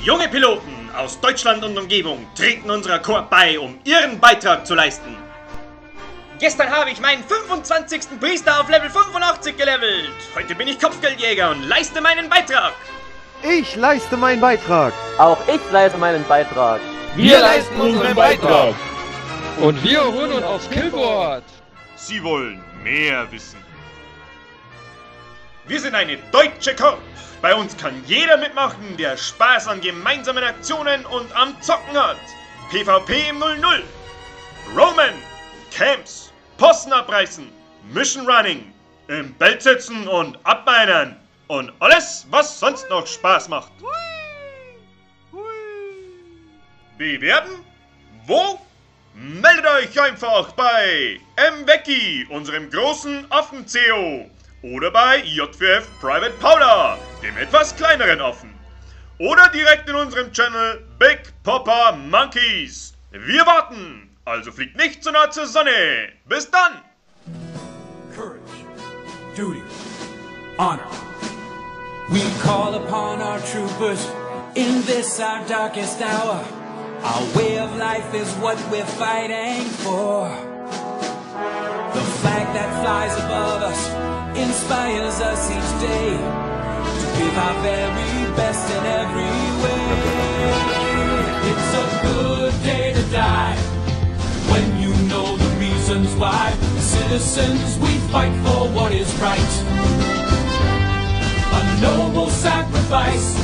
Junge Piloten aus Deutschland und Umgebung treten unserer Korps bei, um ihren Beitrag zu leisten. Gestern habe ich meinen 25. Priester auf Level 85 gelevelt. Heute bin ich Kopfgeldjäger und leiste meinen Beitrag. Ich leiste meinen Beitrag. Auch ich leiste meinen Beitrag. Wir leisten unseren Beitrag. Und wir holen uns aufs Killboard. Sie wollen mehr wissen. Wir sind eine deutsche Korps. Bei uns kann jeder mitmachen, der Spaß an gemeinsamen Aktionen und am Zocken hat. PvP im 00. Roman, Camps, Posten abreißen, Mission Running, im Bett sitzen und abmeinern. Und alles, was sonst noch Spaß macht. Bewerben? Wo? Meldet euch einfach bei MWecki, unserem großen Affen-CO. Oder bei J4F Private Powder, dem etwas kleineren Affen. Oder direkt in unserem Channel Big Poppa Monkeys. Wir warten, also fliegt nicht zu nah zur Sonne. Bis dann! Courage, duty, honor. We call upon our troopers in this our darkest hour. Our way of life is what we're fighting for. The flag that flies above us inspires us each day to give our very best in every way. It's a good day to die when you know the reasons why. Citizens, we fight for what is right. A noble sacrifice.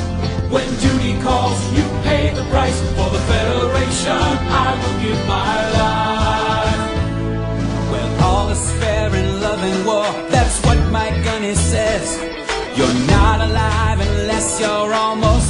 When duty calls, you pay the price. For the Federation, I will give my life. Well, all is fair in love and war. That's what Mike Gunny says. You're not alive unless you're almost